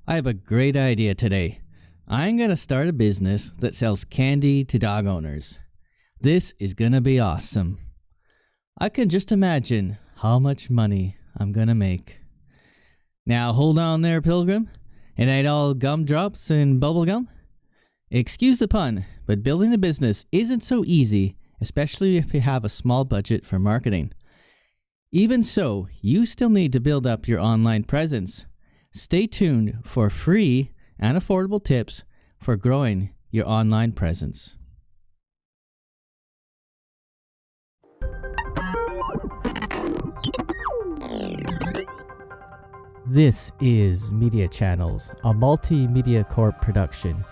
I have a great idea today. I'm going to start a business that sells candy to dog owners. This is going to be awesome. I can just imagine how much money I'm going to make. Now hold on there, Pilgrim. It ain't all gumdrops and bubblegum. Excuse the pun, but building a business isn't so easy, especially if you have a small budget for marketing. Even so, you still need to build up your online presence. Stay tuned for free and affordable tips for growing your online presence. This is Media Channels, a Multemedia Corp production,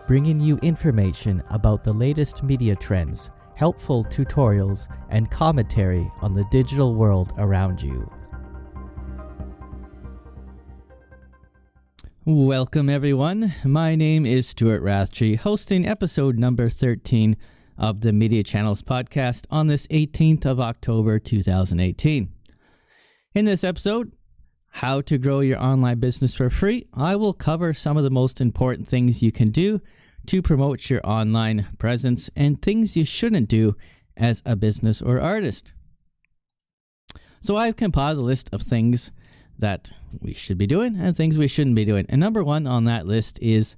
bringing you information about the latest media trends, helpful tutorials, and commentary on the digital world around you. Welcome everyone. My name is Stuart Rathtree, hosting episode number 13 of the Media Channels podcast on this 18th of October 2018. In this episode, how to grow your online business for free, I will cover some of the most important things you can do to promote your online presence and things you shouldn't do as a business or artist. So I've compiled a list of things that we should be doing and things we shouldn't be doing. And number one on that list is,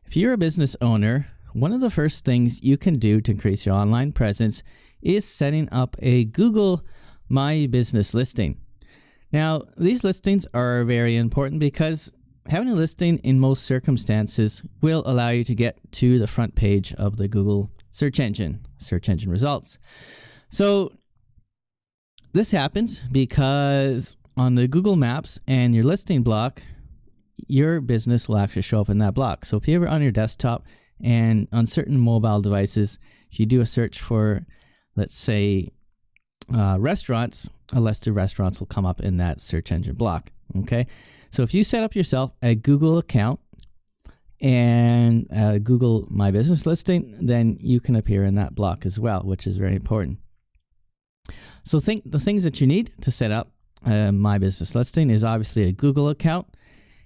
if you're a business owner, one of the first things you can do to increase your online presence is setting up a Google My Business listing. Now, these listings are very important because having a listing in most circumstances will allow you to get to the front page of the Google search engine results. So this happens because on the Google Maps and your listing block, your business will actually show up in that block. So if you're ever on your desktop and on certain mobile devices, if you do a search for, let's say, restaurants, a list of restaurants will come up in that search engine block. Okay. So if you set up yourself a Google account and a Google My Business listing, then you can appear in that block as well, which is very important. So the things that you need to set up My Business listing is obviously a Google account.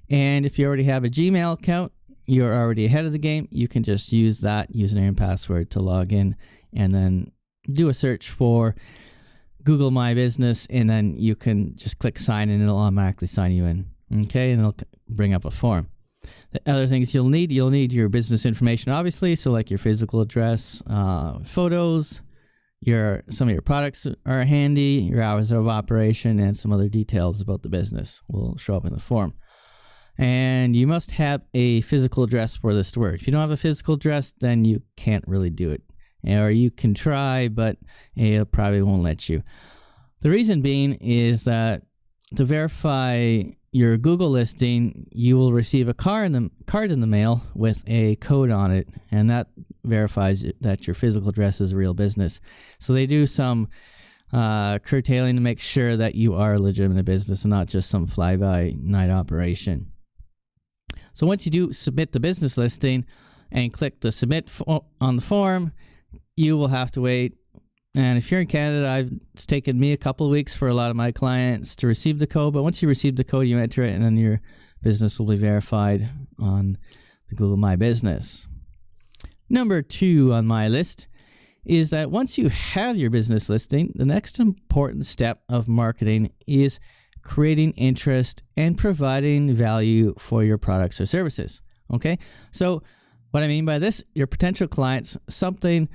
And if you already have a Gmail account, you're already ahead of the game. You can just use that username and password to log in and then do a search for Google My Business, and then you can just click sign in and it'll automatically sign you in. Okay, and it'll bring up a form. The other things you'll need your business information, obviously, so like your physical address, photos, some of your products are handy, your hours of operation, and some other details about the business will show up in the form. And you must have a physical address for this to work. If you don't have a physical address, then you can't really do it. Or you can try, but it probably won't let you. The reason being is that to verify your Google listing, you will receive a card in the mail with a code on it, and that verifies that your physical address is a real business. So they do some curtailing to make sure that you are a legitimate business and not just some fly-by-night operation. So once you do submit the business listing and click the submit on the form, you will have to wait. And if you're in Canada, it's taken me a couple of weeks for a lot of my clients to receive the code. But once you receive the code, you enter it, and then your business will be verified on the Google My Business. Number 2 on my list is that once you have your business listing, the next important step of marketing is creating interest and providing value for your products or services. Okay, so what I mean by this, your potential clients, something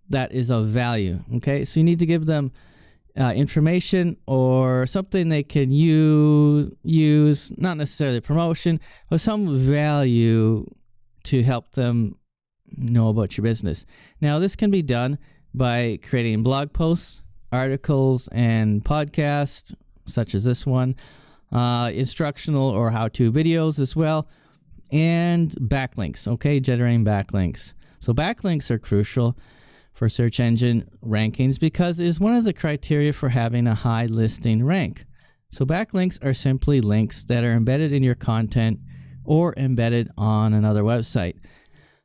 that is of value. Okay, so you need to give them information or something they can use, not necessarily promotion, but some value to help them know about your business. Now, this can be done by creating blog posts, articles, and podcasts, such as this one, instructional or how-to videos as well, and backlinks, okay, generating backlinks. So backlinks are crucial for search engine rankings because it is one of the criteria for having a high listing rank. So backlinks are simply links that are embedded in your content or embedded on another website.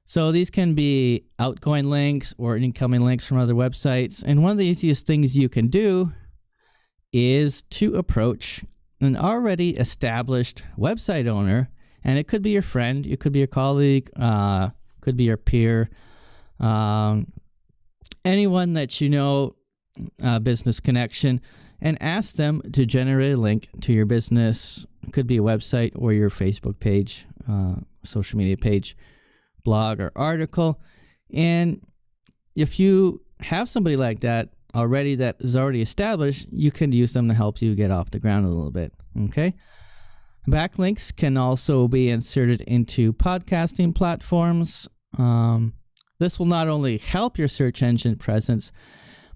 So these can be outgoing links or incoming links from other websites. And one of the easiest things you can do is to approach an already established website owner And it could be your friend, it could be your colleague, could be your peer, anyone that you know, business connection, and ask them to generate a link to your business. It could be a website or your Facebook page, social media page, blog, or article. And if you have somebody like that already that is already established, you can use them to help you get off the ground a little bit. Okay. Backlinks can also be inserted into podcasting platforms. This will not only help your search engine presence,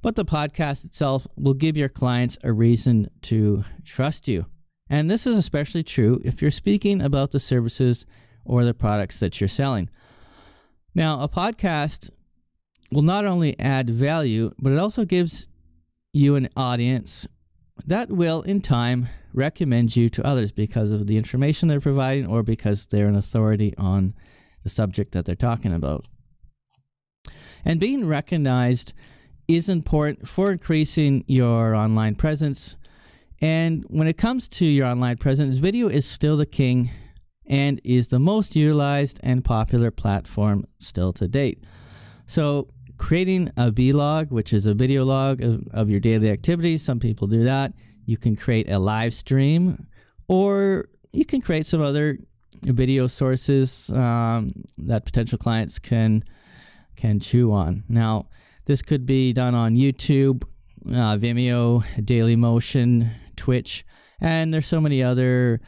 but the podcast itself will give your clients a reason to trust you. And this is especially true if you're speaking about the services or the products that you're selling. Now, a podcast will not only add value, but it also gives you an audience that will, in time, recommend you to others because of the information they're providing or because they're an authority on the subject that they're talking about. And being recognized is important for increasing your online presence. And when it comes to your online presence, video is still the king and is the most utilized and popular platform still to date. So creating a vlog, which is a video log of your daily activities, some people do that. You can create a live stream, or you can create some other video sources that potential clients can chew on. Now, this could be done on YouTube, Vimeo, Dailymotion, Twitch, and there's so many other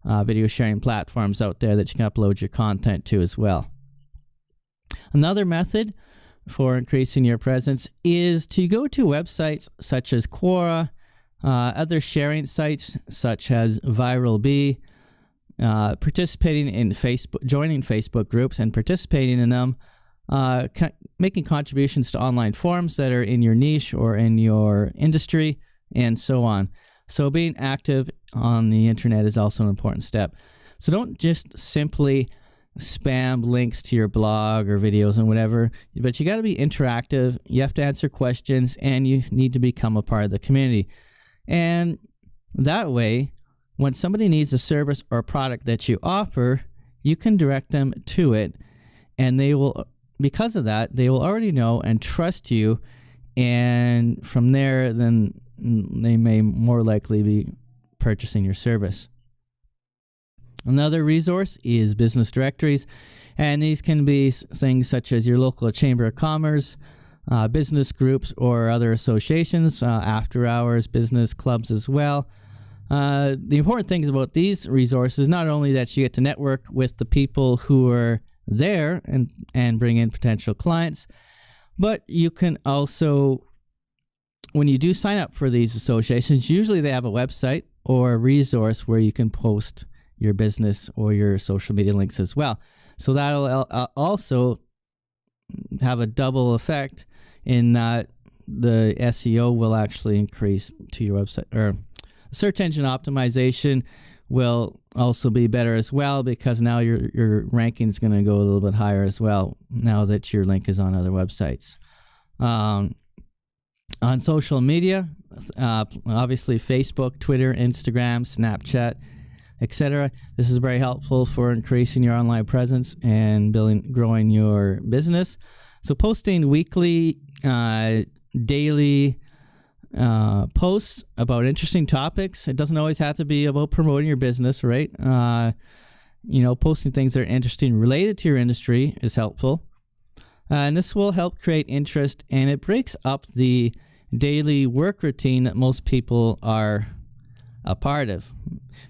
video sharing platforms out there that you can upload your content to as well. Another method for increasing your presence is to go to websites such as Quora, other sharing sites such as ViralBee, participating in Facebook, joining Facebook groups and participating in them, making contributions to online forums that are in your niche or in your industry, and so on. So being active on the internet is also an important step. So don't just simply spam links to your blog or videos and whatever, but you got to be interactive. You have to answer questions, and you need to become a part of the community. And that way, when somebody needs a service or a product that you offer, you can direct them to it, and they will, because of that, they will already know and trust you, and from there, then they may more likely be purchasing your service. Another resource is business directories, and these can be things such as your local chamber of commerce, business groups or other associations, after hours, business clubs as well. The important things about these resources, not only that you get to network with the people who are there and bring in potential clients, but you can also, when you do sign up for these associations, usually they have a website or a resource where you can post your business or your social media links as well. So that'll also have a double effect in that the SEO will actually increase to your website, or search engine optimization will also be better as well, because now your ranking is going to go a little bit higher as well now that your link is on other websites. On social media, obviously Facebook, Twitter, Instagram, Snapchat, etc. This is very helpful for increasing your online presence and growing your business. So posting weekly, daily posts about interesting topics. It doesn't always have to be about promoting your business, right? Posting things that are interesting related to your industry is helpful. And this will help create interest, and it breaks up the daily work routine that most people are a part of.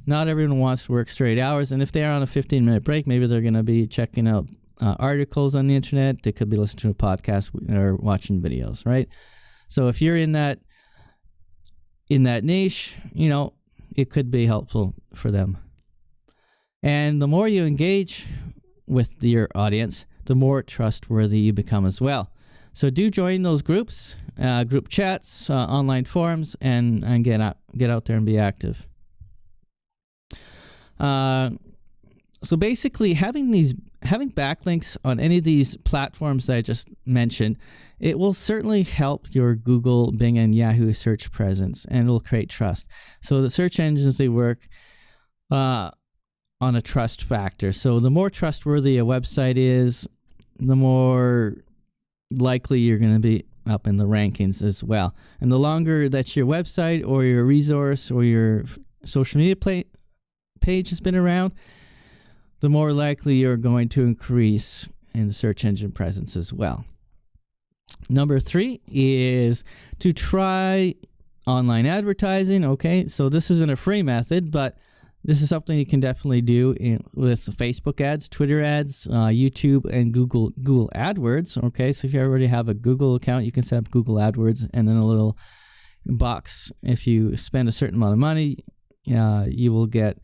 Not everyone wants to work straight hours, and if they are on a 15-minute break, maybe they're going to be checking out articles on the internet. They could be listening to a podcast or watching videos, right? So if you're in that niche, it could be helpful for them. And the more you engage with your audience, the more trustworthy you become as well. So do join those groups, group chats, online forums, and get out there and be active. So basically, having backlinks on any of these platforms that I just mentioned, it will certainly help your Google, Bing, and Yahoo search presence, and it'll create trust. So the search engines, they work on a trust factor. So the more trustworthy a website is, the more likely you're going to be up in the rankings as well. And the longer that your website or your resource or your social media page has been around, the more likely you're going to increase in search engine presence as well. Number 3 is to try online advertising. Okay, so this isn't a free method, but this is something you can definitely do with Facebook ads, Twitter ads, YouTube, and Google AdWords. Okay, so if you already have a Google account, you can set up Google AdWords, and then a little box. If you spend a certain amount of money, you will get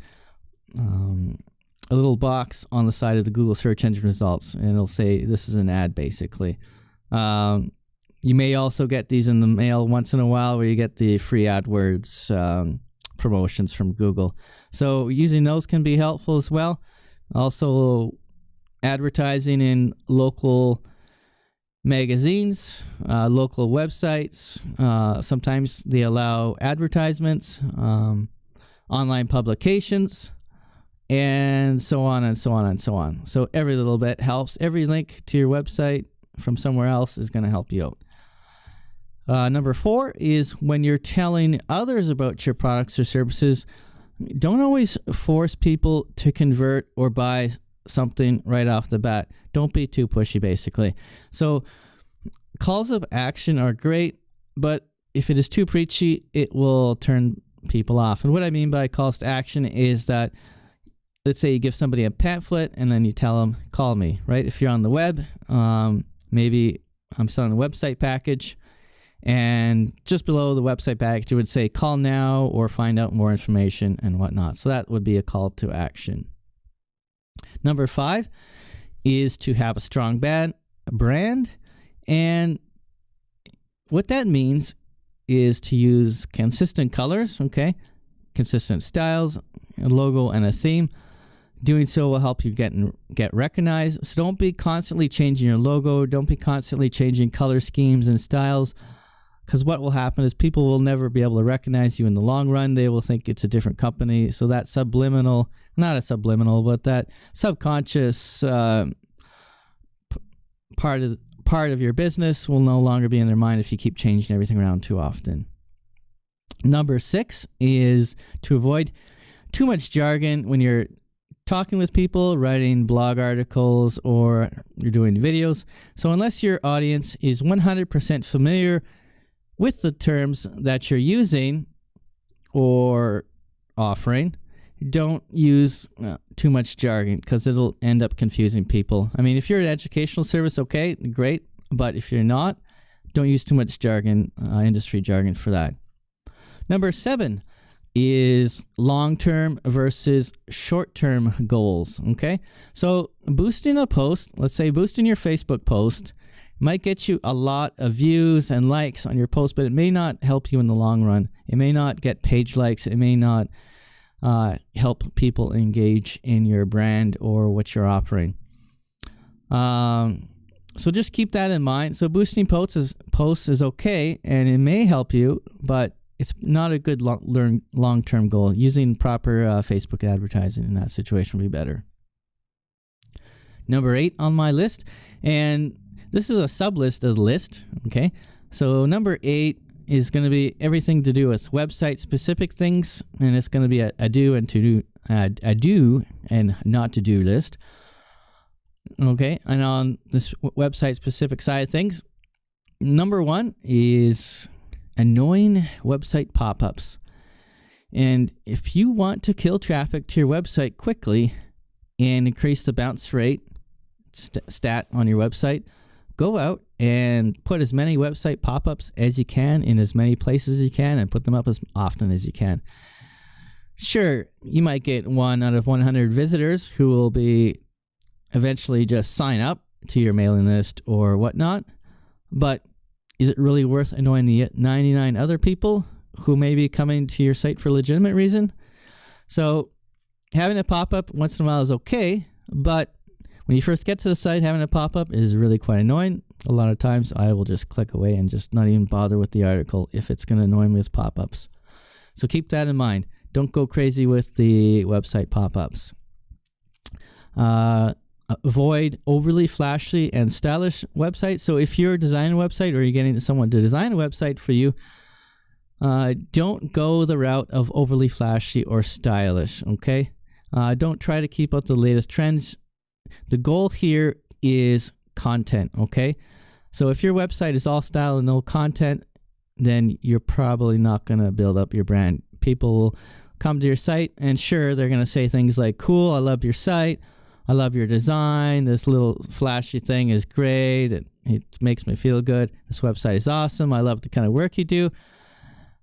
a little box on the side of the Google search engine results, and it'll say this is an ad, basically. You may also get these in the mail once in a while, where you get the free AdWords promotions from Google. So using those can be helpful as well. Also, advertising in local magazines, local websites. Sometimes they allow advertisements, online publications, and so on and so on and so on. So every little bit helps. Every link to your website from somewhere else is going to help you out. Number 4 is when you're telling others about your products or services, don't always force people to convert or buy something right off the bat. Don't be too pushy, basically. So calls of action are great, but if it is too preachy, it will turn people off. And what I mean by calls to action is that, let's say you give somebody a pamphlet and then you tell them, call me, right? If you're on the web, maybe I'm selling a website package, and just below the website package, it would say call now or find out more information and whatnot. So that would be a call to action. Number 5 is to have a strong brand. And what that means is to use consistent colors, okay? Consistent styles, a logo, and a theme. Doing so will help you get recognized. So don't be constantly changing your logo. Don't be constantly changing color schemes and styles, because what will happen is people will never be able to recognize you in the long run. They will think it's a different company. So that not a subliminal, but that subconscious part of your business will no longer be in their mind if you keep changing everything around too often. Number 6 is to avoid too much jargon when you're talking with people, writing blog articles, or you're doing videos. So unless your audience is 100% familiar with the terms that you're using or offering, don't use too much jargon, because it'll end up confusing people. I mean, if you're an educational service, okay, great. But if you're not, don't use too much jargon, industry jargon for that. Number 7 is long-term versus short-term goals, okay? So boosting a post, let's say boosting your Facebook post, might get you a lot of views and likes on your post, but it may not help you in the long run. It may not get page likes. It may not help people engage in your brand or what you're offering. So just keep that in mind. So boosting posts is okay, and it may help you, but it's not a good long-term goal. Using proper Facebook advertising in that situation would be better. Number 8 on my list, and this is a sub-list of the list, okay? So number 8 is going to be everything to do with website-specific things, and it's going to be a do and not to do list. Okay, and on this website-specific side of things, number 1 is annoying website pop-ups. And if you want to kill traffic to your website quickly and increase the bounce rate stat on your website, go out and put as many website pop-ups as you can in as many places as you can, and put them up as often as you can. Sure, you might get 1 out of 100 visitors who will be eventually just sign up to your mailing list or whatnot, but is it really worth annoying the 99 other people who may be coming to your site for a legitimate reason? So having a pop-up once in a while is okay, but when you first get to the site, having a pop-up is really quite annoying. A lot of times I will just click away and just not even bother with the article if it's going to annoy me with pop-ups. So keep that in mind. Don't go crazy with the website pop-ups. Avoid overly flashy and stylish websites. So if you're designing a website or you're getting someone to design a website for you, don't go the route of overly flashy or stylish, okay? Don't try to keep up the latest trends. The goal here is content, okay? So if your website is all style and no content, then you're probably not going to build up your brand. People will come to your site, and sure, they're going to say things like, cool, I love your site, I love your design, this little flashy thing is great, it makes me feel good, this website is awesome, I love the kind of work you do.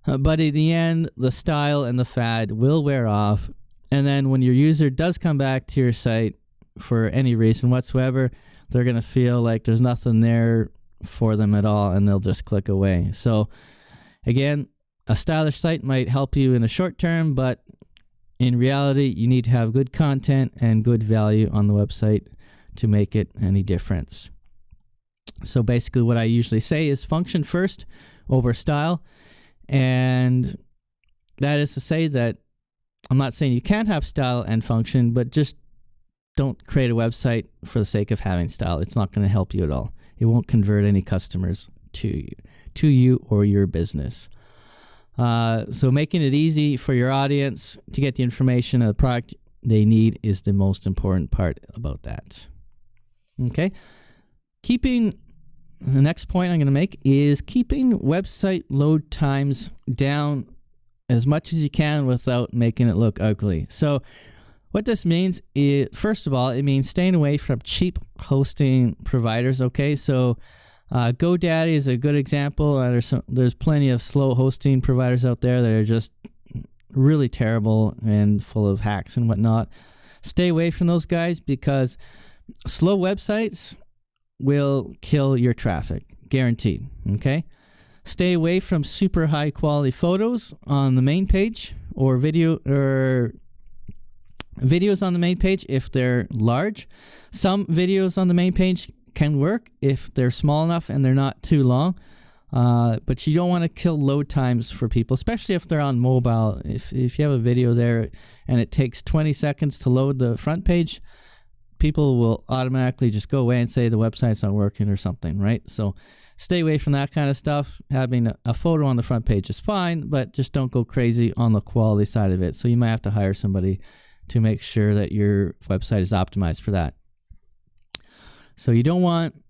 But in the end, the style and the fad will wear off, and then when your user does come back to your site for any reason whatsoever, they're going to feel like there's nothing there for them at all, and they'll just click away. So again, a stylish site might help you in the short term, but in reality, you need to have good content and good value on the website to make it any difference. So basically what I usually say is function first over style. And that is to say that I'm not saying you can't have style and function, but just don't create a website for the sake of having style. It's not going to help you at all. It won't convert any customers to you or your business. So making it easy for your audience to get the information of the product they need is the most important part about that. Okay. The next point I'm going to make is keeping website load times down as much as you can without making it look ugly. So what this means is, first of all, it means staying away from cheap hosting providers. Okay. So GoDaddy is a good example. There's plenty of slow hosting providers out there that are just really terrible and full of hacks and whatnot. Stay away from those guys because slow websites will kill your traffic, guaranteed. Okay, stay away from super high quality photos on the main page or videos on the main page if they're large. Some videos on the main page can work if they're small enough and they're not too long, but you don't want to kill load times for people, especially if they're on mobile. If you have a video there and it takes 20 seconds to load the front page, people will automatically just go away and say the website's not working or something, right? So stay away from that kind of stuff. Having a photo on the front page is fine, but just don't go crazy on the quality side of it. So you might have to hire somebody to make sure that your website is optimized for that. So you don't want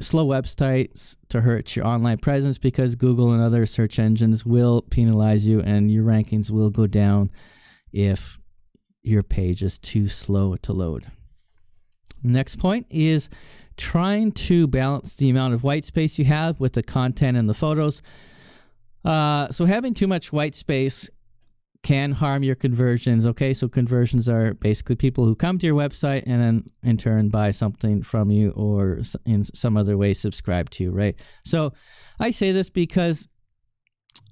slow websites to hurt your online presence because Google and other search engines will penalize you and your rankings will go down if your page is too slow to load. Next point is trying to balance the amount of white space you have with the content and the photos. So having too much white space can harm your conversions. Okay, so conversions are basically people who come to your website and then in turn buy something from you or in some other way subscribe to you, right? So I say this because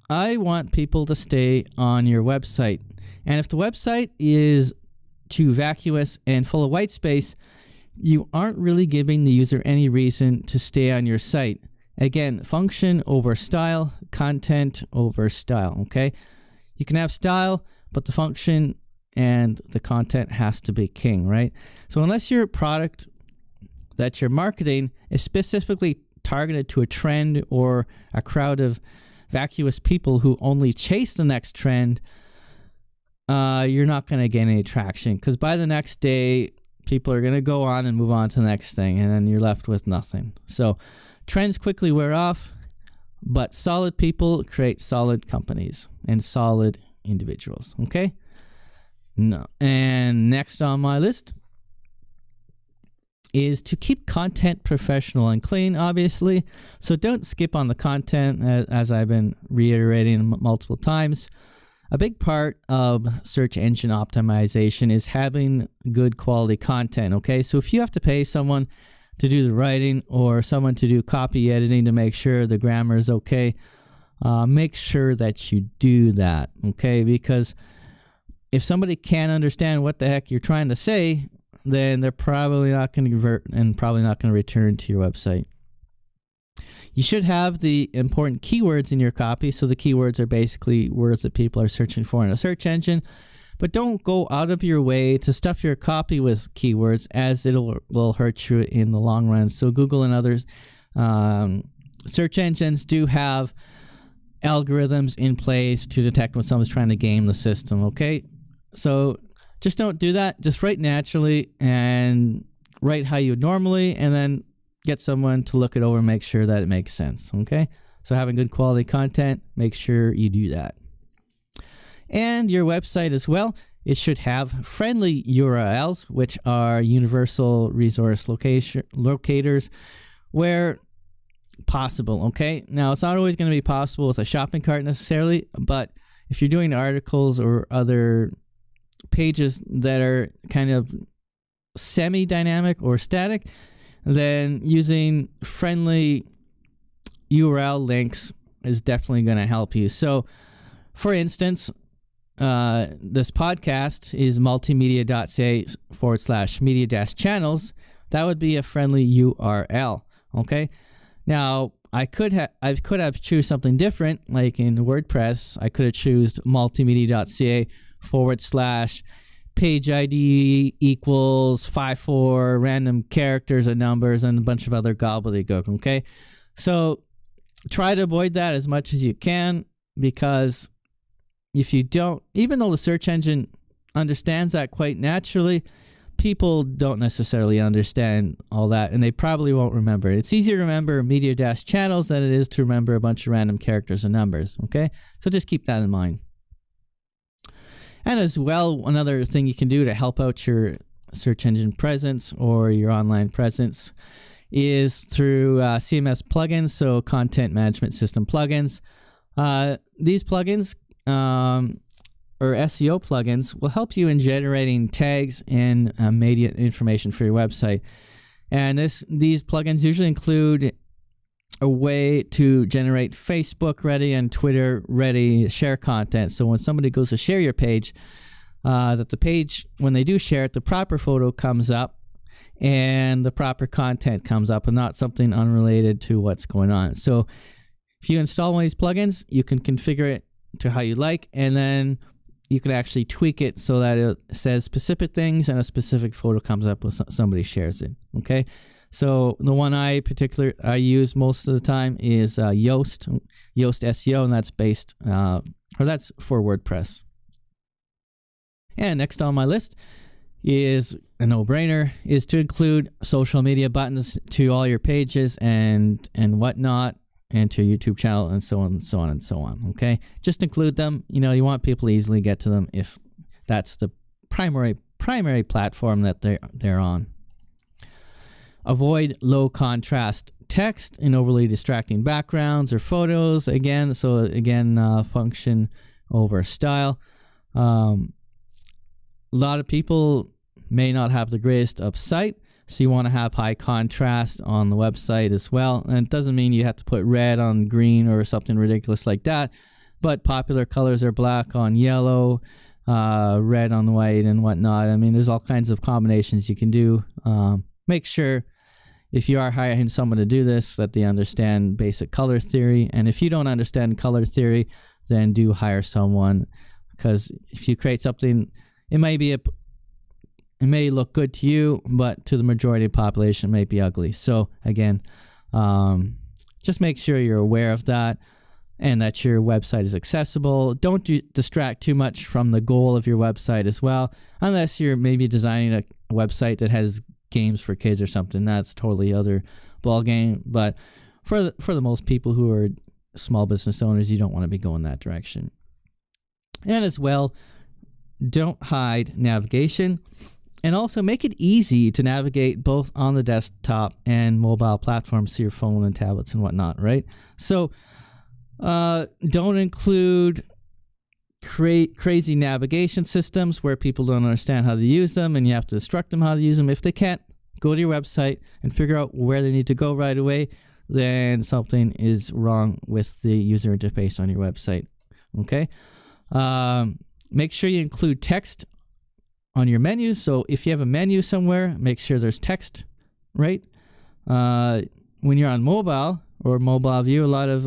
I want people to stay on your website. And if the website is too vacuous and full of white space, you aren't really giving the user any reason to stay on your site. Again, function over style, content over style, okay? You can have style, but the function and the content has to be king, right? So unless your product that you're marketing is specifically targeted to a trend or a crowd of vacuous people who only chase the next trend, you're not going to gain any traction because by the next day, people are going to go on and move on to the next thing, and then you're left with nothing. So trends quickly wear off, but solid people create solid companies and solid individuals, okay? No. And next on my list is to keep content professional and clean, obviously. So don't skip on the content, as I've been reiterating multiple times. A big part of search engine optimization is having good quality content, okay? So if you have to pay someone to do the writing or someone to do copy editing to make sure the grammar is okay, make sure that you do that, okay? Because if somebody can't understand what the heck you're trying to say, then they're probably not going to convert and probably not going to return to your website. You should have the important keywords in your copy. So the keywords are basically words that people are searching for in a search engine. But don't go out of your way to stuff your copy with keywords, as will hurt you in the long run. So Google and others search engines do have algorithms in place to detect when someone's trying to game the system, okay? So just don't do that. Just write naturally and write how you would normally, and then get someone to look it over and make sure that it makes sense, okay? So having good quality content, make sure you do that. And your website as well, it should have friendly URLs, which are universal resource locators, where possible, okay? Now, it's not always going to be possible with a shopping cart necessarily, but if you're doing articles or other pages that are kind of semi-dynamic or static, then using friendly URL links is definitely going to help you. So, for instance, this podcast is multeemedia.ca /media-channels. That would be a friendly URL, okay? Now, I could have choose something different, like in WordPress. I could have choose multeemedia.ca /page ID equals 54 random characters and numbers and a bunch of other gobbledygook, okay? So try to avoid that as much as you can, because if you don't, even though the search engine understands that quite naturally, people don't necessarily understand all that, and they probably won't remember it. It's easier to remember media-channels than it is to remember a bunch of random characters and numbers, okay? So just keep that in mind. And as well, another thing you can do to help out your search engine presence or your online presence is through CMS plugins, so content management system plugins. These plugins, or SEO plugins, will help you in generating tags and media information for your website. And these plugins usually include a way to generate Facebook ready and Twitter ready share content. So when somebody goes to share your page, that the page, when they do share it, the proper photo comes up and the proper content comes up, and not something unrelated to what's going on. So if you install one of these plugins, you can configure it to how you like, and then you can actually tweak it so that it says specific things and a specific photo comes up when somebody shares it, okay? So the one I use most of the time is Yoast SEO, and that's based, that's for WordPress. And next on my list is a no-brainer, is to include social media buttons to all your pages and whatnot, and to your YouTube channel, and so on and so on and so on, okay? Just include them. You know, you want people to easily get to them if that's the primary platform that they're on. Avoid low contrast text and overly distracting backgrounds or photos. Again, function over style. A lot of people may not have the greatest of sight, so you want to have high contrast on the website as well. And it doesn't mean you have to put red on green or something ridiculous like that, but popular colors are black on yellow, red on white, and whatnot. I mean, there's all kinds of combinations you can do. Make sure, if you are hiring someone to do this, that they understand basic color theory. And if you don't understand color theory, then do hire someone, because if you create something, it may look good to you, but to the majority of the population, it may be ugly. So again, just make sure you're aware of that and that your website is accessible. Don't distract too much from the goal of your website as well, unless you're maybe designing a website that has games for kids or something. That's totally other ball game. But for the most people who are small business owners, you don't want to be going that direction. And as well, don't hide navigation, and also make it easy to navigate both on the desktop and mobile platforms, so your phone and tablets and whatnot, right? So don't include crazy navigation systems where people don't understand how to use them and you have to instruct them how to use them. If they can't go to your website and figure out where they need to go right away, then something is wrong with the user interface on your website, okay? Make sure you include text on your menu. So if you have a menu somewhere, make sure there's text, right? When you're on mobile or mobile view, a lot of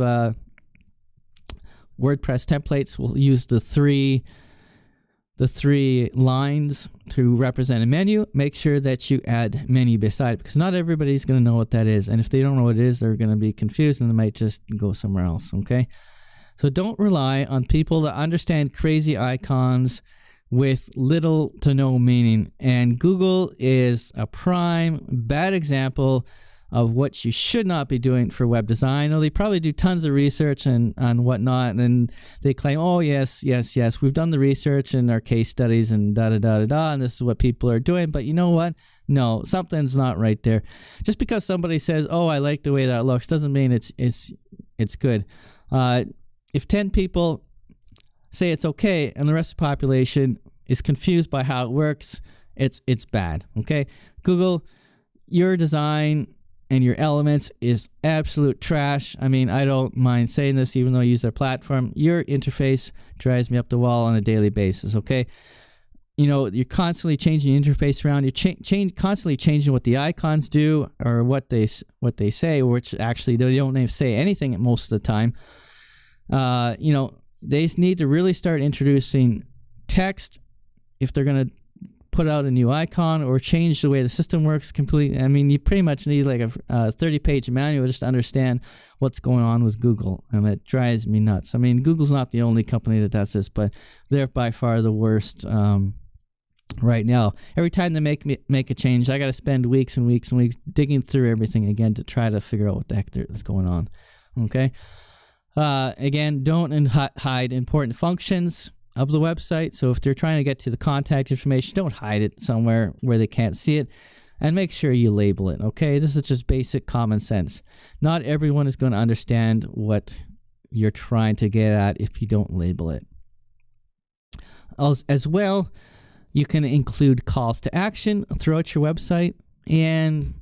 WordPress templates will use the three the 3 lines to represent a menu, make sure that you add menu beside it, because not everybody's going to know what that is. And if they don't know what it is, they're going to be confused and they might just go somewhere else, okay? So don't rely on people that understand crazy icons with little to no meaning. And Google is a prime bad example of what you should not be doing for web design. They probably do tons of research and whatnot, and they claim, oh, yes, we've done the research and our case studies and da-da-da-da-da, and this is what people are doing. But you know what? No, something's not right there. Just because somebody says, oh, I like the way that looks, doesn't mean it's good. If 10 people say it's okay and the rest of the population is confused by how it works, it's bad, okay? Google, your design and your elements is absolute trash. I mean, I don't mind saying this even though I use their platform. Your interface drives me up the wall on a daily basis, okay? You're constantly changing the interface around. You're constantly changing what the icons do or what they say, which actually they don't even say anything most of the time. They need to really start introducing text if they're going to put out a new icon or change the way the system works completely. I mean, you pretty much need like a 30-page manual just to understand what's going on with Google, and it drives me nuts. I mean, Google's not the only company that does this, but they're by far the worst right now. Every time they make a change, I got to spend weeks and weeks and weeks digging through everything again to try to figure out what the heck is going on. Okay. Again, don't hide important functions of the website. So if they're trying to get to the contact information, don't hide it somewhere where they can't see it, and make sure you label it, okay? This is just basic common sense. Not everyone is going to understand what you're trying to get at if you don't label it. As well, you can include calls to action throughout your website, and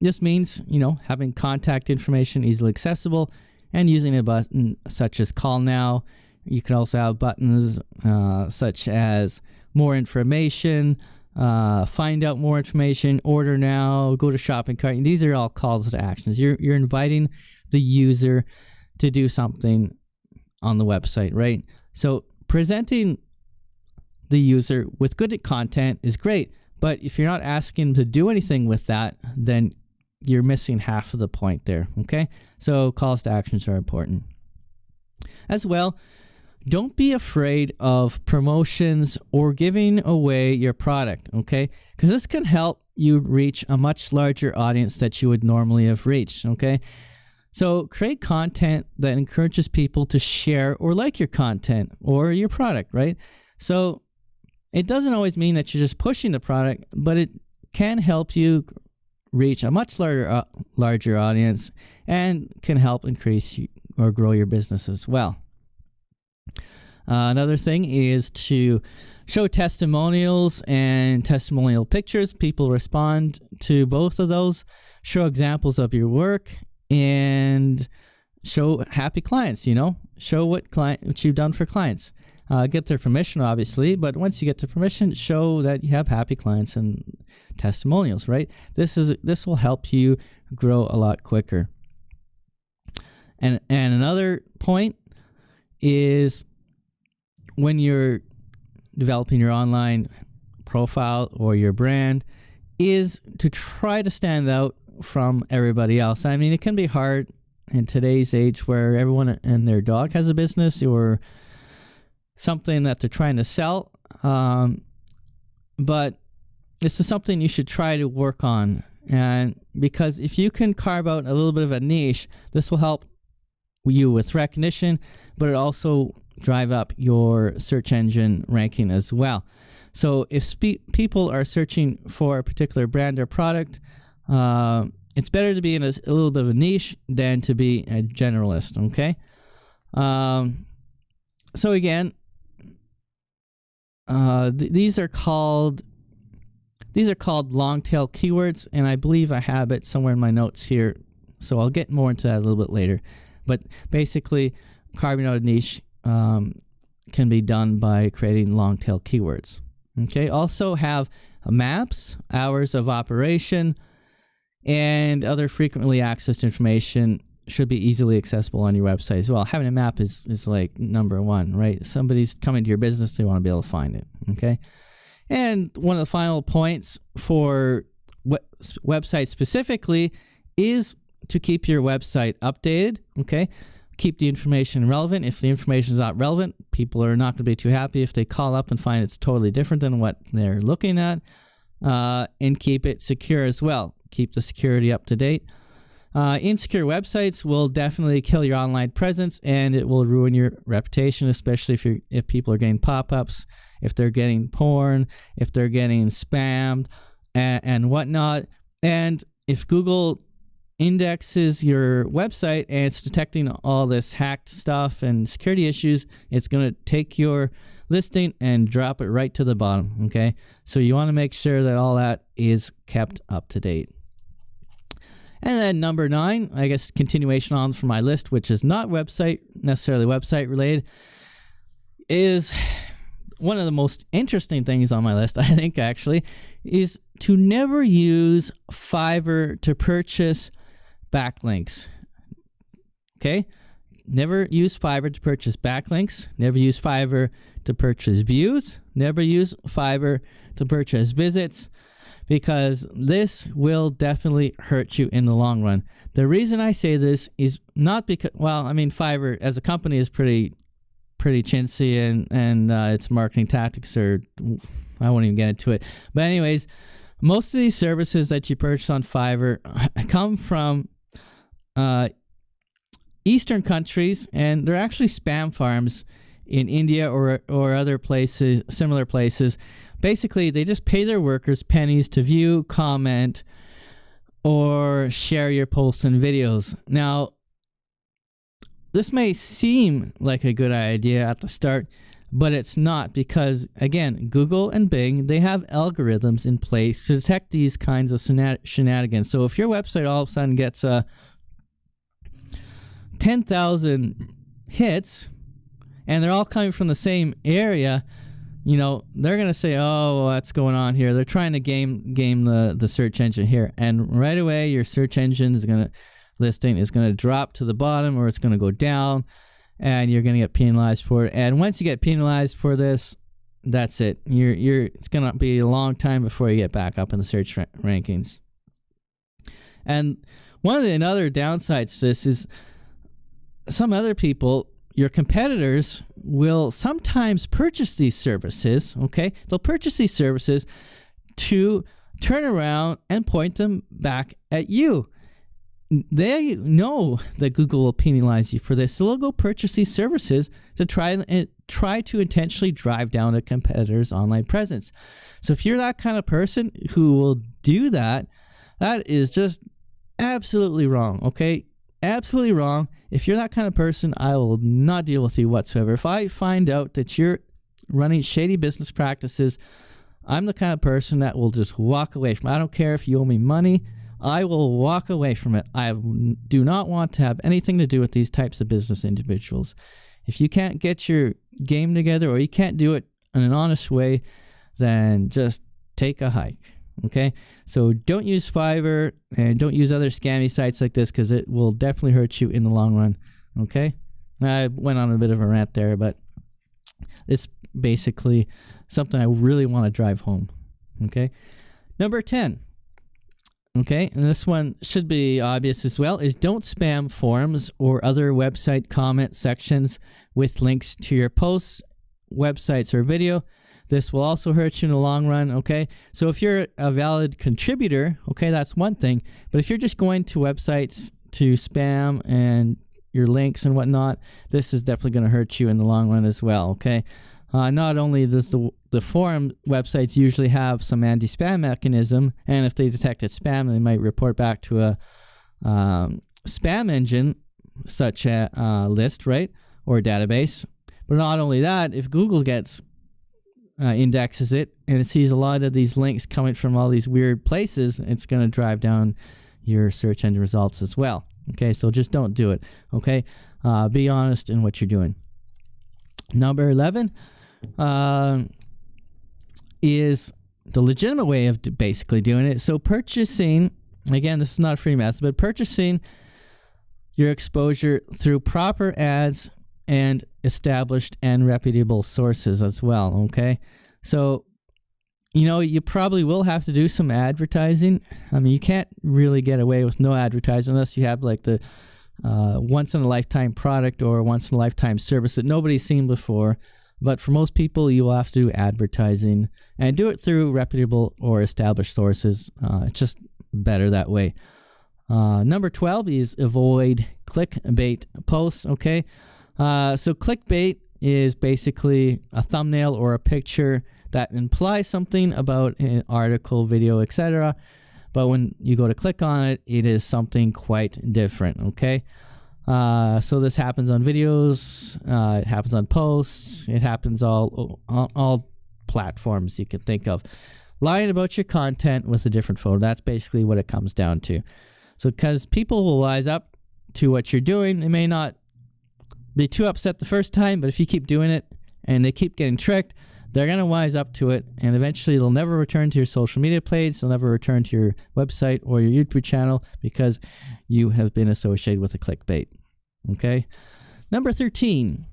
this means, having contact information easily accessible and using a button such as Call Now. You can also have buttons such as More Information, Find Out More Information, Order Now, Go to Shopping Cart. And these are all calls to actions. You're inviting the user to do something on the website, right? So presenting the user with good content is great, but if you're not asking them to do anything with that, then you're missing half of the point there, okay? So calls to actions are important. As well, don't be afraid of promotions or giving away your product, okay? Because this can help you reach a much larger audience that you would normally have reached, okay? So create content that encourages people to share or like your content or your product, right? So it doesn't always mean that you're just pushing the product, but it can help you reach a much larger audience and can help increase or grow your business as well. Another thing is to show testimonials and testimonial pictures. People respond to both of those. Show examples of your work and show happy clients, show what you've done for clients. Get their permission, obviously, but once you get their permission, show that you have happy clients and testimonials, right? This will help you grow a lot quicker. And another point is when you're developing your online profile or your brand is to try to stand out from everybody else. I mean, it can be hard in today's age where everyone and their dog has a business or something that they're trying to sell. But this is something you should try to work on. And because if you can carve out a little bit of a niche, this will help you with recognition, but it also drive up your search engine ranking as well. So if people are searching for a particular brand or product, it's better to be in a little bit of a niche than to be a generalist, okay? So again, these are called long tail keywords, and I believe I have it somewhere in my notes here, so I'll get more into that a little bit later. But basically, carving out a niche can be done by creating long tail keywords. Okay. Also have maps, hours of operation, and other frequently accessed information should be easily accessible on your website as well. Having a map is like number one, right? Somebody's coming to your business, they want to be able to find it, okay? And one of the final points for websites specifically is to keep your website updated, okay? Keep the information relevant. If the information is not relevant, people are not going to be too happy if they call up and find it's totally different than what they're looking at. And keep it secure as well. Keep the security up to date. Insecure websites will definitely kill your online presence, and it will ruin your reputation, especially if people are getting pop-ups, if they're getting porn, if they're getting spammed, and whatnot. And if Google indexes your website and it's detecting all this hacked stuff and security issues, it's going to take your listing and drop it right to the bottom, okay? So you want to make sure that all that is kept up to date. And then number 9, I guess continuation on from my list, which is not necessarily website related, is one of the most interesting things on my list, I think, actually, is to never use Fiverr to purchase backlinks. Okay? Never use Fiverr to purchase backlinks. Never use Fiverr to purchase views. Never use Fiverr to purchase visits, because this will definitely hurt you in the long run. The reason I say this is not because, well, I mean, Fiverr as a company is pretty chintzy, and its marketing tactics are, I won't even get into it. But anyways, most of these services that you purchase on Fiverr come from Eastern countries, and they're actually spam farms in India or other places, similar places. Basically, they just pay their workers pennies to view, comment, or share your posts and videos. Now, this may seem like a good idea at the start, but it's not, because, again, Google and Bing, they have algorithms in place to detect these kinds of shenanigans. So if your website all of a sudden gets 10,000 hits, and they're all coming from the same area, you know, they're going to say, oh, what's going on here? They're trying to game the search engine here. And right away, your search engine listing is going to drop to the bottom, or it's going to go down, and you're going to get penalized for it. And once you get penalized for this, that's it. It's going to be a long time before you get back up in the search rankings. And one of the other downsides to this is some other people, your competitors, will sometimes purchase these services, okay? They'll purchase these services to turn around and point them back at you. They know that Google will penalize you for this, so they'll go purchase these services to try to intentionally drive down a competitor's online presence. So if you're that kind of person who will do that, that is just absolutely wrong, okay? Absolutely wrong. If you're that kind of person, I will not deal with you whatsoever. If I find out that you're running shady business practices, I'm the kind of person that will just walk away from it. I don't care if you owe me money. I will walk away from it. I do not want to have anything to do with these types of business individuals. If you can't get your game together, or you can't do it in an honest way, then just take a hike. Okay, so don't use Fiverr, and don't use other scammy sites like this, because it will definitely hurt you in the long run. Okay, I went on a bit of a rant there, but it's basically something I really want to drive home. Okay, number 10. Okay, and this one should be obvious as well, is don't spam forums or other website comment sections with links to your posts, websites, or video. This will also hurt you in the long run, okay? So if you're a valid contributor, okay, that's one thing. But if you're just going to websites to spam and your links and whatnot, this is definitely going to hurt you in the long run as well, okay? Not only does the forum websites usually have some anti-spam mechanism, and if they detect it's spam, they might report back to a spam engine, such a list, right, or database. But not only that, if Google indexes it and it sees a lot of these links coming from all these weird places, it's going to drive down your search engine results as well. Okay, so just don't do it. Okay, be honest in what you're doing. Number 11 is the legitimate way of basically doing it. So purchasing, again, this is not a free method, but purchasing your exposure through proper ads and established and reputable sources as well, okay? So, you probably will have to do some advertising. I mean, you can't really get away with no advertising unless you have like the once-in-a-lifetime product or once-in-a-lifetime service that nobody's seen before. But for most people, you will have to do advertising and do it through reputable or established sources. It's just better that way. Number 12 is avoid clickbait posts, okay? So clickbait is basically a thumbnail or a picture that implies something about an article, video, etc. But when you go to click on it, it is something quite different, okay? So this happens on videos, it happens on posts, it happens all platforms you can think of. Lying about your content with a different photo, that's basically what it comes down to. So because people will wise up to what you're doing, they may not be too upset the first time, but if you keep doing it and they keep getting tricked, they're going to wise up to it, and eventually they'll never return to your social media page, they'll never return to your website or your YouTube channel because you have been associated with a clickbait. Okay? Number 13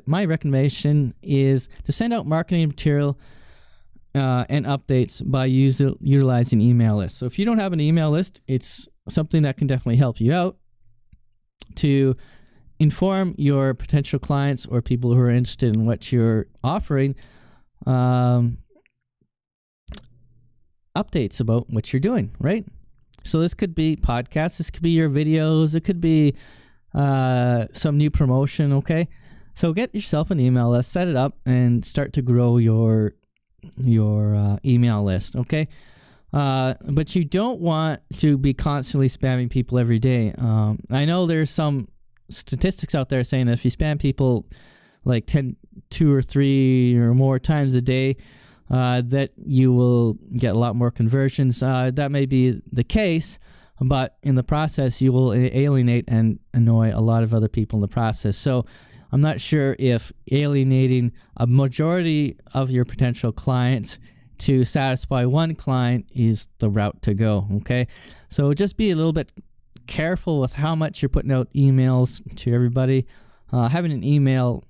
my recommendation is to send out marketing material and updates by utilizing email lists. So if you don't have an email list, it's something that can definitely help you out to inform your potential clients or people who are interested in what you're offering updates about what you're doing, right? So this could be podcasts, this could be your videos, it could be some new promotion, okay? So get yourself an email list, set it up, and start to grow your email list, okay? But you don't want to be constantly spamming people every day. I know there's some statistics out there saying that if you spam people like 2 or 3 or more times a day, that you will get a lot more conversions. That may be the case, but in the process, you will alienate and annoy a lot of other people in the process. So I'm not sure if alienating a majority of your potential clients to satisfy one client is the route to go, okay? So just be a little bit careful with how much you're putting out emails to everybody. Having an email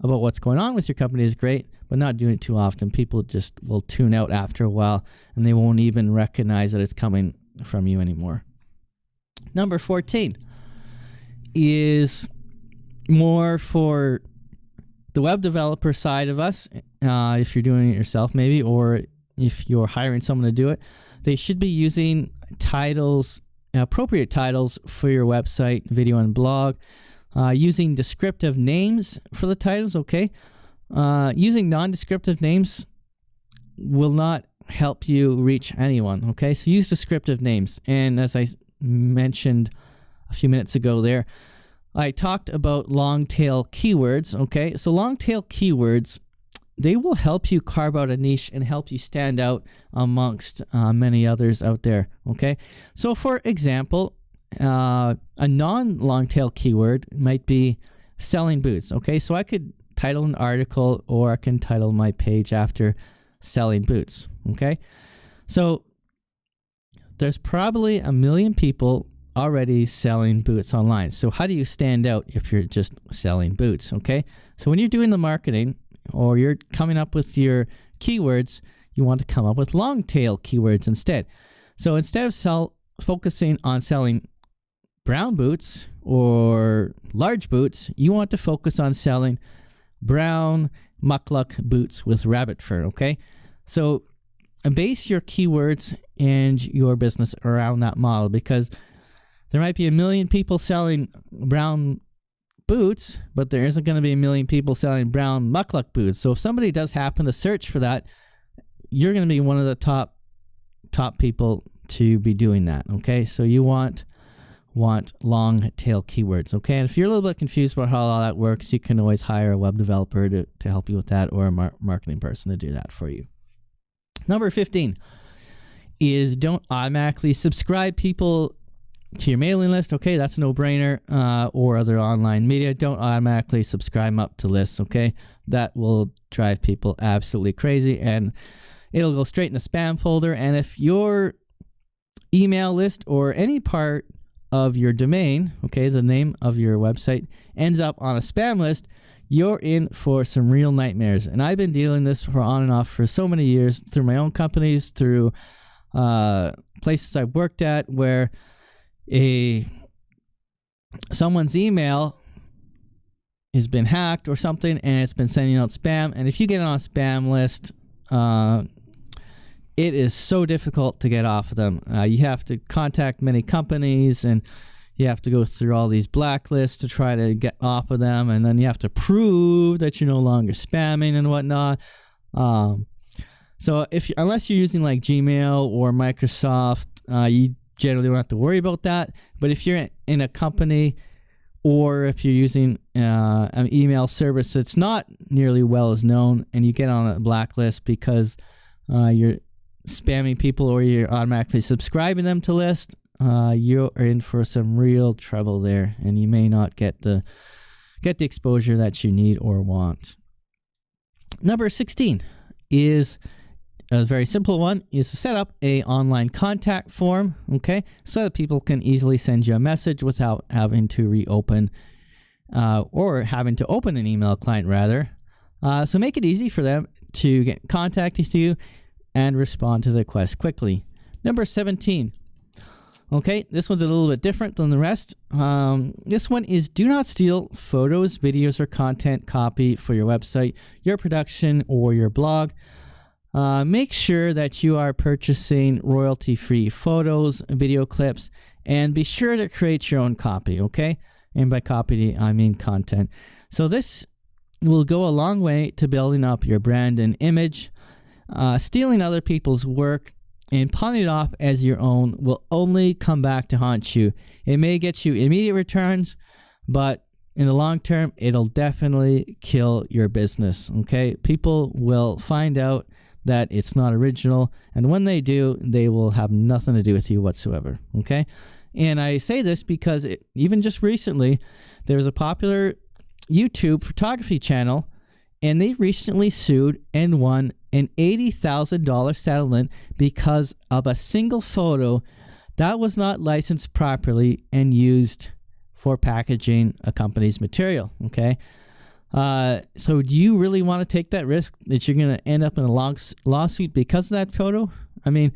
about what's going on with your company is great, but not doing it too often. People just will tune out after a while, and they won't even recognize that it's coming from you anymore. Number 14 is more for the web developer side of us. If you're doing it yourself maybe, or if you're hiring someone to do it, they should be using titles, appropriate titles for your website, video, and blog. Using descriptive names for the titles, okay? Using non-descriptive names will not help you reach anyone, okay? So use descriptive names. And as I mentioned a few minutes ago there, I talked about long-tail keywords, okay? So long-tail keywords, they will help you carve out a niche and help you stand out amongst many others out there, okay? So for example, a non-long-tail keyword might be selling boots, okay? So I could title an article, or I can title my page after selling boots, okay? So there's probably 1 million people already selling boots online. So how do you stand out if you're just selling boots, okay? So when you're doing the marketing or you're coming up with your keywords, you want to come up with long tail keywords instead. So instead of focusing on selling brown boots or large boots, you want to focus on selling brown muckluck boots with rabbit fur, okay? So base your keywords and your business around that model, because there might be 1 million people selling brown boots, but there isn't going to be 1 million people selling brown muckluck boots. So if somebody does happen to search for that, you're going to be one of the top people to be doing that, okay? So you want long tail keywords, okay? And if you're a little bit confused about how all that works, you can always hire a web developer to help you with that, or a marketing person to do that for you. Number 15 is don't automatically subscribe people to your mailing list, okay? That's a no-brainer, or other online media. Don't automatically subscribe them up to lists, okay? That will drive people absolutely crazy, and it'll go straight in the spam folder. And if you're email list or any part of your domain, okay, the name of your website, ends up on a spam list, you're in for some real nightmares. And I've been dealing this for on and off for so many years through my own companies, through places I've worked at, where someone's email has been hacked or something, and it's been sending out spam. And if you get on a spam list, it is so difficult to get off of them. You have to contact many companies, and you have to go through all these blacklists to try to get off of them, and then you have to prove that you're no longer spamming and whatnot. So unless you're using like Gmail or Microsoft, you generally don't have to worry about that. But if you're in a company, or if you're using an email service that's not nearly well as known, and you get on a blacklist because you're spamming people or you're automatically subscribing them to lists, you're in for some real trouble there, and you may not get the exposure that you need or want. Number 16 is a very simple one, is to set up a online contact form, okay, so that people can easily send you a message without having to reopen or having to open an email client rather. So make it easy for them to get contact with you and respond to the request quickly. Number 17. Okay, this one's a little bit different than the rest. This one is do not steal photos, videos, or content copy for your website, your production, or your blog. Make sure that you are purchasing royalty-free photos, video clips, and be sure to create your own copy, okay? And by copy, I mean content. So this will go a long way to building up your brand and image. Stealing other people's work and pawning it off as your own will only come back to haunt you. It may get you immediate returns, but in the long term, it'll definitely kill your business, okay? People will find out that it's not original, and when they do, they will have nothing to do with you whatsoever, okay? And I say this because even just recently, there was a popular YouTube photography channel, and they recently sued and won an $80,000 settlement because of a single photo that was not licensed properly and used for packaging a company's material, okay? So do you really want to take that risk that you're going to end up in a lawsuit because of that photo? I mean,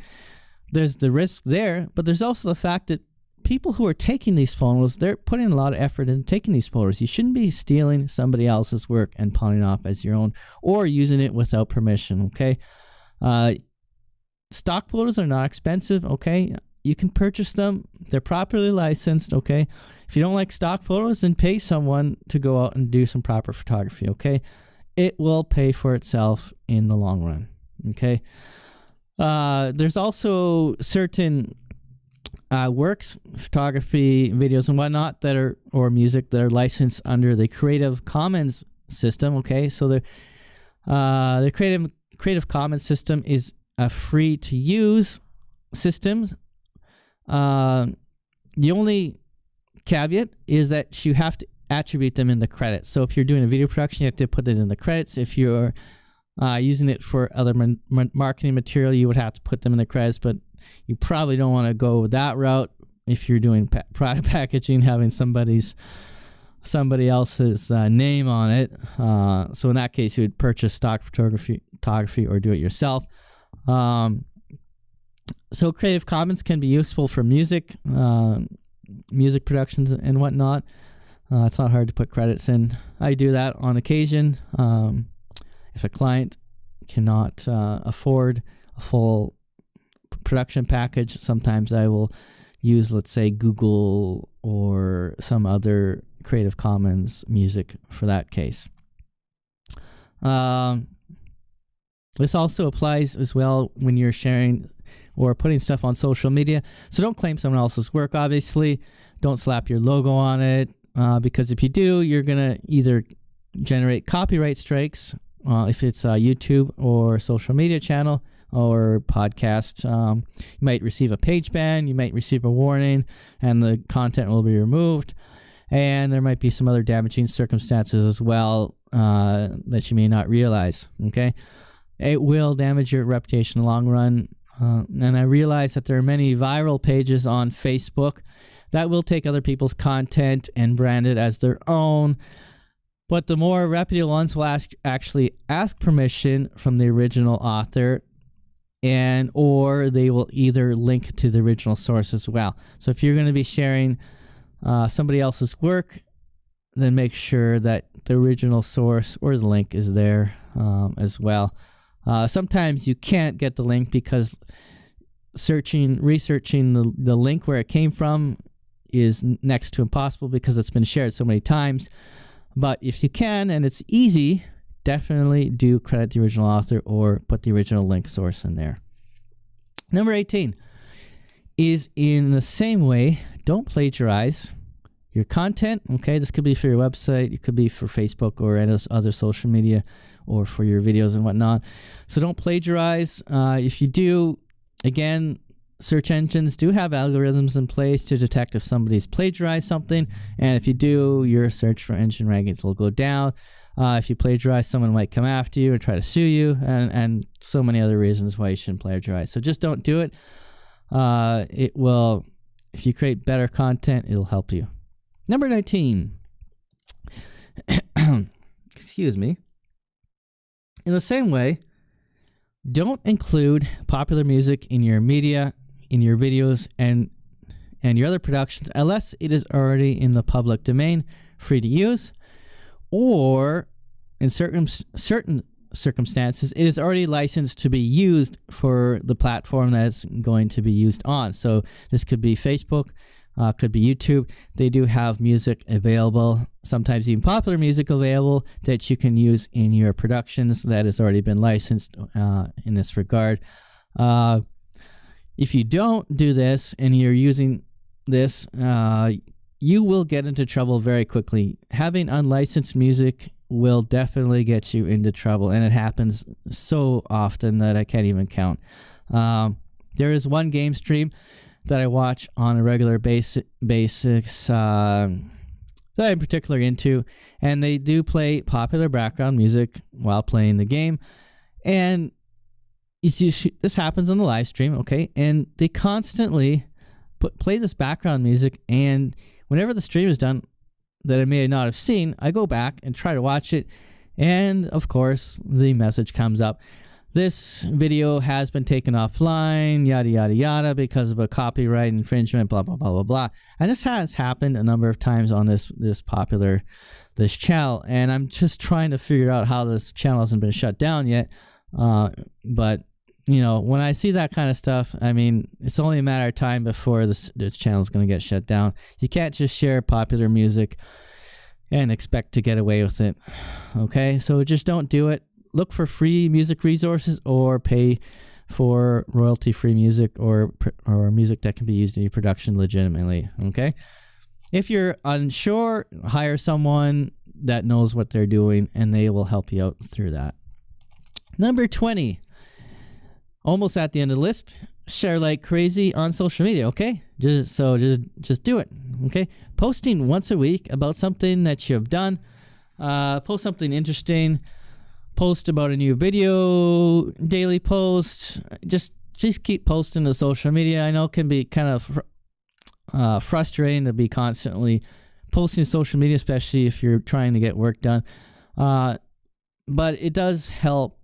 there's the risk there, but there's also the fact that people who are taking these photos, they're putting a lot of effort into taking these photos. You shouldn't be stealing somebody else's work and pawning off as your own or using it without permission, okay? Stock photos are not expensive, okay? You can purchase them. They're properly licensed, okay? If you don't like stock photos, then pay someone to go out and do some proper photography, okay? It will pay for itself in the long run, okay? There's also certain works, photography, videos, and whatnot that are, or music that are licensed under the Creative Commons system, okay? So the Creative Commons system is a free-to-use system. The only caveat is that you have to attribute them in the credits. So if you're doing a video production, you have to put it in the credits. If you're using it for other marketing material, you would have to put them in the credits, but you probably don't want to go that route if you're doing product packaging, having somebody else's name on it. So in that case, you would purchase stock photography or do it yourself. So Creative Commons can be useful for music productions and whatnot. It's not hard to put credits in. I do that on occasion. If a client cannot afford a full production package, sometimes I will use, let's say, Google or some other Creative Commons music for that case. This also applies as well when you're sharing or putting stuff on social media. So don't claim someone else's work, obviously. Don't slap your logo on it, because if you do, you're going to either generate copyright strikes if it's a YouTube or social media channel or podcast. You might receive a page ban, you might receive a warning, and the content will be removed. And there might be some other damaging circumstances as well that you may not realize, okay? It will damage your reputation in the long run. And I realize that there are many viral pages on Facebook that will take other people's content and brand it as their own. But the more reputable ones will actually ask permission from the original author, or they will either link to the original source as well. So if you're going to be sharing somebody else's work, then make sure that the original source or the link is there as well. Sometimes you can't get the link because researching the link where it came from is next to impossible because it's been shared so many times. But if you can, and it's easy, definitely do credit the original author or put the original link source in there. Number 18 is, in the same way, don't plagiarize your content. Okay, this could be for your website, it could be for Facebook or any other social media, or for your videos and whatnot. So don't plagiarize. If you do, again, search engines do have algorithms in place to detect if somebody's plagiarized something, and if you do, your search for engine rankings will go down. If you plagiarize, someone might come after you and try to sue you, and so many other reasons why you shouldn't plagiarize. So just don't do it. It will, if you create better content, it'll help you. Number 19. Excuse me. In the same way, don't include popular music in your media, in your videos, and your other productions unless it is already in the public domain, free to use, or in certain circumstances, it is already licensed to be used for the platform that it's going to be used on. So this could be Facebook, could be YouTube. They do have music available, sometimes even popular music available that you can use in your productions that has already been licensed in this regard. If you don't do this and you're using this, you will get into trouble very quickly. Having unlicensed music will definitely get you into trouble, and it happens so often that I can't even count. There is one game stream that I watch on a regular basis that I'm particularly into, and they do play popular background music while playing the game. And this happens on the live stream, okay? And they constantly play this background music, and whenever the stream is done that I may not have seen, I go back and try to watch it, and of course the message comes up: this video has been taken offline, yada yada yada, because of a copyright infringement, blah blah blah blah blah. And this has happened a number of times on this channel, and I'm just trying to figure out how this channel hasn't been shut down yet. But you know, when I see that kind of stuff, I mean, it's only a matter of time before this channel is going to get shut down. You can't just share popular music and expect to get away with it. Okay, so just don't do it. Look for free music resources, or pay for royalty-free music or music that can be used in your production legitimately. Okay, if you're unsure, hire someone that knows what they're doing, and they will help you out through that. Number 20. Almost at the end of the list. Share like crazy on social media, okay? Just do it, okay? Posting once a week about something that you've done. Post something interesting. Post about a new video. Daily posts. Just keep posting to social media. I know it can be kind of frustrating to be constantly posting to social media, especially if you're trying to get work done. But it does help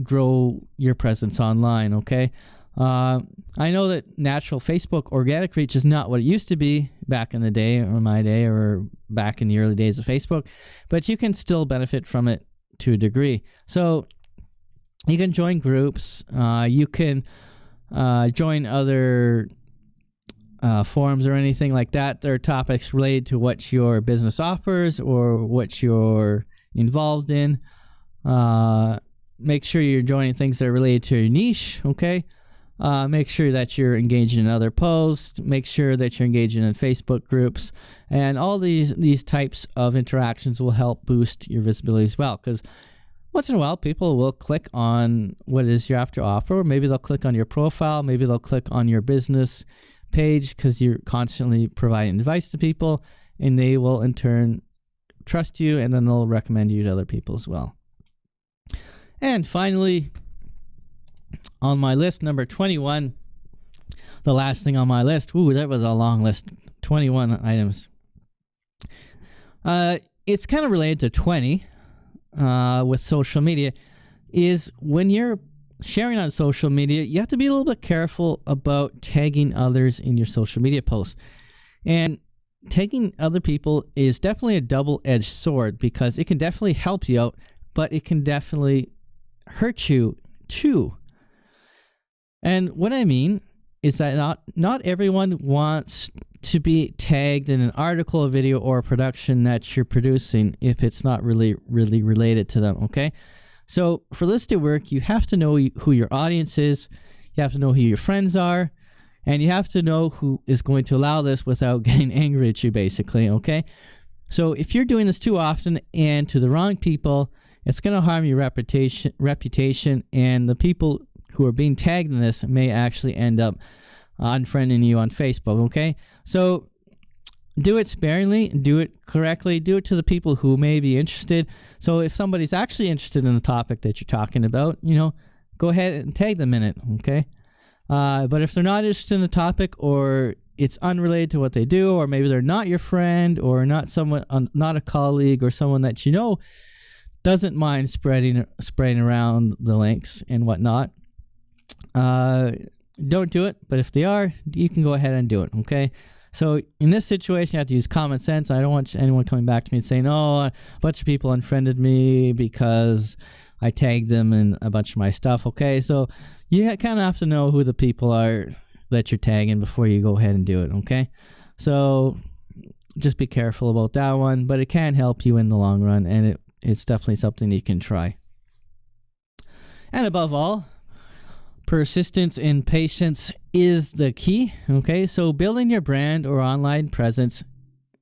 grow your presence online, okay? I know that natural Facebook organic reach is not what it used to be back in the day, or my day, or back in the early days of Facebook, but you can still benefit from it to a degree. So you can join groups, you can join other forums or anything like that. There are topics related to what your business offers or what you're involved in. Make sure you're joining things that are related to your niche, okay? Make sure that you're engaging in other posts. Make sure that you're engaging in Facebook groups. And all these types of interactions will help boost your visibility as well, because once in a while, people will click on what it is you have to offer. Or maybe they'll click on your profile. Maybe they'll click on your business page because you're constantly providing advice to people, and they will in turn trust you, and then they'll recommend you to other people as well. And finally, On my list, number 21, the last thing on my list. Ooh, that was a long list. 21 items. It's kind of related to 20 with social media, is when you're sharing on social media, you have to be a little bit careful about tagging others in your social media posts. And tagging other people is definitely a double-edged sword, because it can definitely help you out, but it can definitely hurt you too. And what I mean is that not everyone wants to be tagged in an article, a video, or a production that you're producing if it's not really related to them, okay? So for this to work, you have to know who your audience is, you have to know who your friends are, and you have to know who is going to allow this without getting angry at you, basically, okay? So if you're doing this too often and to the wrong people, it's going to harm your reputation, and the people who are being tagged in this may actually end up unfriending you on Facebook, okay? So do it sparingly, do it correctly, do it to the people who may be interested. So if somebody's actually interested in the topic that you're talking about, go ahead and tag them in it, okay? But if they're not interested in the topic, or it's unrelated to what they do, or maybe they're not your friend, or not a colleague, or someone that doesn't mind spreading around the links and whatnot, don't do it. But if they are, you can go ahead and do it, okay? So in this situation, you have to use common sense. I don't want anyone coming back to me and saying, oh, a bunch of people unfriended me because I tagged them in a bunch of my stuff, okay? So you kind of have to know who the people are that you're tagging before you go ahead and do it, okay? So just be careful about that one, but it can help you in the long run, and it's definitely something you can try. And above all, persistence and patience is the key, okay? So building your brand or online presence,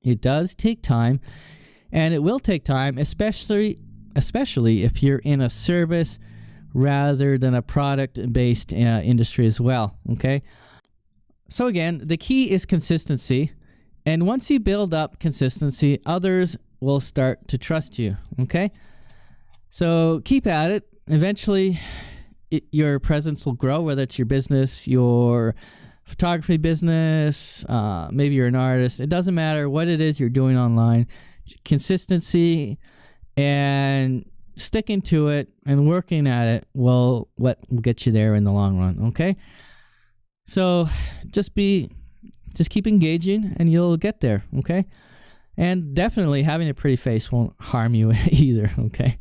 it does take time, and it will take time, especially if you're in a service rather than a product-based industry as well, okay? So again, the key is consistency, and once you build up consistency, others will start to trust you, okay? So keep at it. Eventually, your presence will grow, whether it's your business, your photography business, maybe you're an artist. It doesn't matter what it is you're doing online. Consistency and sticking to it and working at it will get you there in the long run, okay? So just keep engaging and you'll get there, okay? And definitely having a pretty face won't harm you either, okay?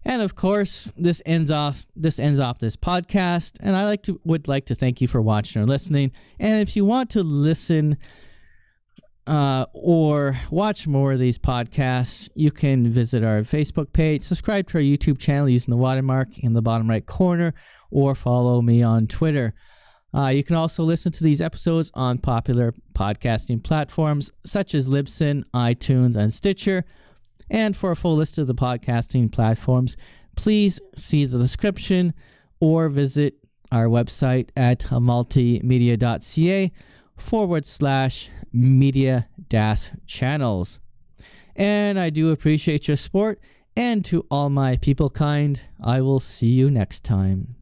And of course, this ends off this podcast, and I would like to thank you for watching or listening. And if you want to listen or watch more of these podcasts, you can visit our Facebook page, subscribe to our YouTube channel using the watermark in the bottom right corner, or follow me on Twitter. You can also listen to these episodes on popular podcasting platforms such as Libsyn, iTunes, and Stitcher. And for a full list of the podcasting platforms, please see the description or visit our website at multeemedia.ca /media-channels. And I do appreciate your support. And to all my people kind, I will see you next time.